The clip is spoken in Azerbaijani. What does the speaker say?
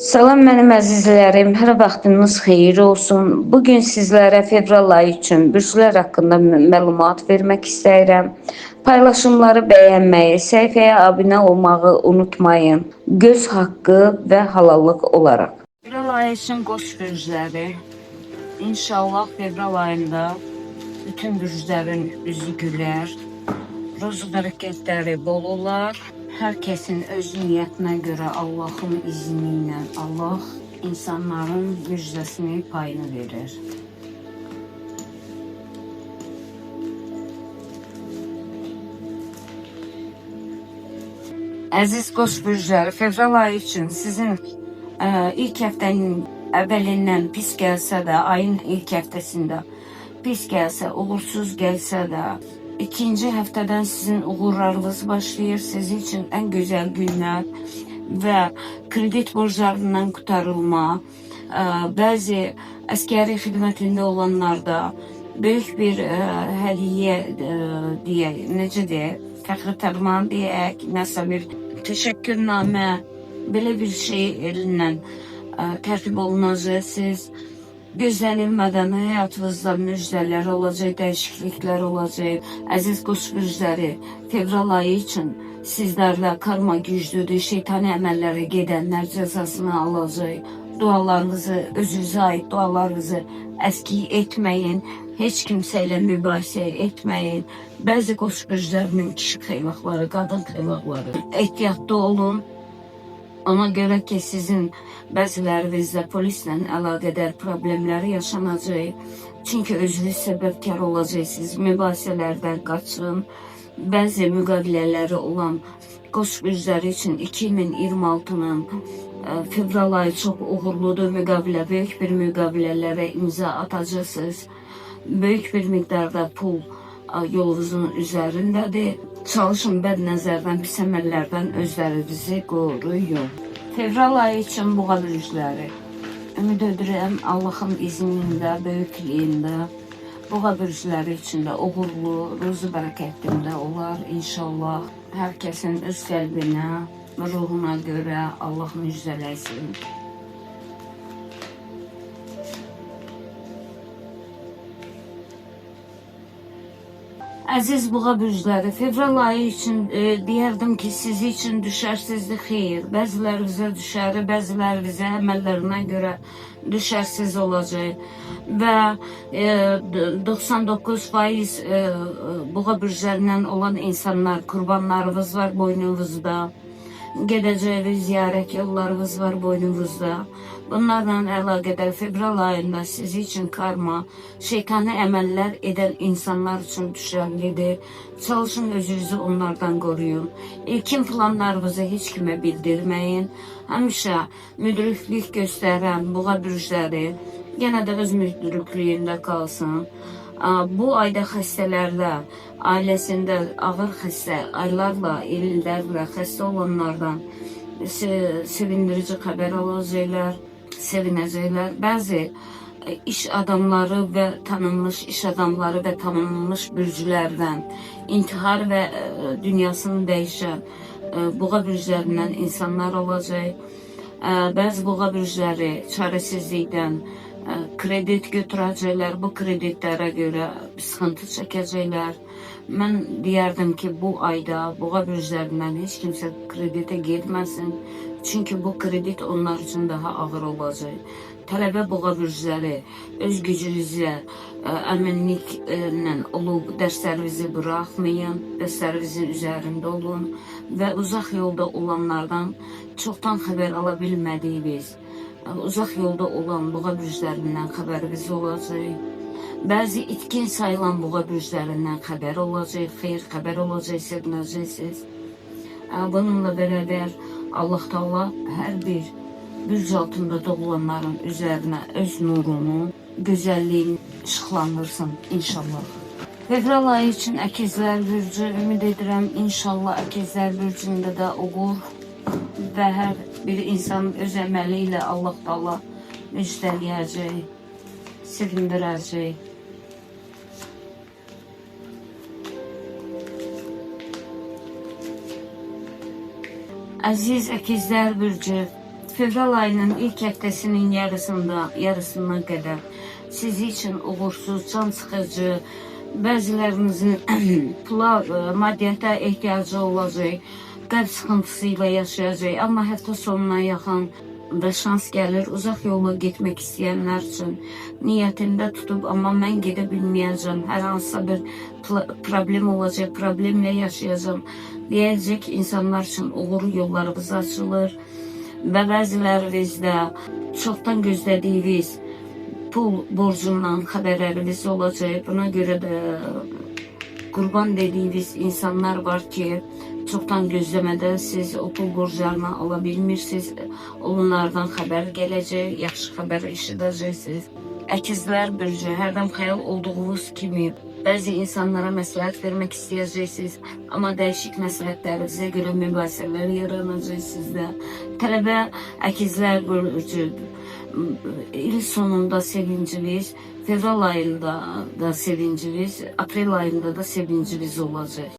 Salam mənim əzizlərim, hər vaxtınız xeyir olsun. Bugün sizlərə fevral ayı üçün bürclər haqqında məlumat vermək istəyirəm. Paylaşımları bəyənməyi, səhifəyə abunə olmağı unutmayın. Göz haqqı və halallıq olaraq. Fevral ayı üçün qoç bürcləri. İnşallah fevral ayında bütün bürclərin üzü gülər. Ruzi bərəkətləri bol olar. Hər kəsin öz niyyətinə görə Allahın izni ilə Allah insanların müjdəsini payını verir. Əziz qoç bürcləri, fevral ayı üçün sizin ilk həftənin əvvəlindən pis gəlsə də, ayın ilk həftəsində pis gəlsə, uğursuz gəlsə də, İkinci həftədən sizin uğurlarınız başlayır. Sizin için en güzel günler ve kredit borclarından kurtarılma, bəzi əskəri xidmətində olanlarda böyük bir hədiyyə deyək, necə deyək, fəxri tərman deyək, nəsə bir təşəkkürnamə, belə bir şey elindən tərtib olunacaq. Siz gözlənilmədən həyatınızda müjdələr olacaq, dəyişikliklər olacaq. Əziz qoç bürcləri, fevral ayı üçün sizlərlə karma güclüdür. Şeytani əməllərə gedənlər cəzasını alacaq. Dualarınızı, özünüzə aid dualarınızı əskik etməyin. Heç kimsə ilə mübahisə etməyin. Bəzi qoç bürclərinin kişi xeylaqları, qadın xeylaqları. Ehtiyatlı olun. Ona görə ki, sizin bəzilərinizdə polislə əlaqədar problemləri yaşanacaq. Çünki özünüz səbəbkar olacaqsınız. Mübahisələrdən qaçın. Bəzi müqavilələri olan qoç bürcləri üçün 2026'nın fevral ayı çox uğurludur. Müqavilə, böyük bir müqavilələrə imza atacaqsınız. Böyük bir miqdarda pul yolunuzun üzərindədir. Çalışın bəd nəzərdən, pis əməllərdən özlərinizi qoruyun. Fevral ayı üçün boğa bürcləri. Ümid edirəm Allahın iznində, böyüklüyündə boğa bürcləri üçün də uğurlu, ruzi bərəkətində olar inşallah. Hər kəsin öz qəlbinə, ruhuna görə Allah müjdələsin. Əziz boğa bürcləri, fevral ayı üçün deyərdim ki, sizi üçün düşərsizlik xeyir. Bəzilərinizə düşər, bəzilərinizə əməllərinə görə düşərsiz olacaq. Və 99% boğa bürclərindən olan insanlar, qurbanlarınız var boynunuzda. Gedəcəyiniz ziyarət yollarınız var boynunuzda. Bunlarla əlaqədar fevral ayında sizi için karma, şeytani əməllər edən insanlar üçün düşərlidir. Çalışın özünüzü onlardan qoruyun. İlkin planlarınızı heç kimə bildirməyin. Həmişə müdriklik göstərən boğa bürcləri yenə də öz müdrikliyində qalsın. Bu ayda xəstələrdə, ailəsində ağır xəstə, aylarla, illərlə xəstə olanlardan sevindirici xəbər alacaqlar, sevinəcəklər. Bəzi iş adamları və tanınmış iş adamları və tanınmış bürclərdən intihar və dünyasını dəyişən boğa bürclərindən insanlar olacaq. Bəzi boğa bürcləri çarəsizlikdən kredit götürəcəklər, bu kreditlərə görə sıxıntı çəkəcəklər. Mən deyərdim ki, bu ayda boğa bürclərindən heç kimsə kreditə getməsin. Çünki bu kredit onlar üçün daha ağır olacaq. Tələbə boğa bürcləri öz gücünüzə əminliklə olub dərslərinizi buraxmayın, dərslərinizin üzərində olun və uzaq yolda olanlardan çoxdan xəbər ala bilmədiyiniz, uzaq yolda olan boğa bürclərindən xəbəriniz olacaq. Bəzi itkin sayılan boğa bürclərindən xəbər olacaq, xeyir xəbər olacaq, sevinəcəksiniz. Bununla beraber Allah Teala hər bir bürc altında doğulanların üzerine öz nurunu, güzelliğini ışıqlandırsın inşallah. Fevral ayı için əkizlər bürcü, ümid edirəm inşallah əkizlər bürcündə də uğur və hər bir insan öz əməli ilə Allah Teala müjdələyəcək, sevindirəcək. Əziz əkizlər bürcü, Fevral ayının ilk həftəsinin yarısına qədər sizi için uğursuz, can sıxıcı, bəzilərinizin pula, maddiyyata ehtiyacı olacaq, qəlb sıxıntısıyla yaşayacaq. Amma həftə sonuna yaxın da şans gəlir. Uzaq yola getmək istəyənlər üçün niyyətində tutub, amma mən gedə bilməyəcəm, hər hansısa bir problem olacaq, problemlə yaşayacağım deyəcək insanlar üçün uğur yollarımız açılır. Və bəzilərinizdə çoxdan gözlədiyiniz pul borcundan xəbərləriniz olacaq. Buna görə də qurban dediyiniz insanlar var ki, çoxdan gözləmədən siz o pul borclarını ala bilmirsiniz. Onlardan xəbər gələcək, yaxşı xəbər eşidəcəksiniz. Əkizlər bürcü, hərdən xəyal olduğunuz kimi bəzi insanlara məsləhət vermək istəyəcəksiniz, amma dəyişik məsləhətlərinizə görə mübahisələr yaranacaq sizdə. Tələbə əkizlər bürcü, il sonunda sevinciniz, fevral ayında da sevinciniz, aprel ayında da sevinciniz olacaq.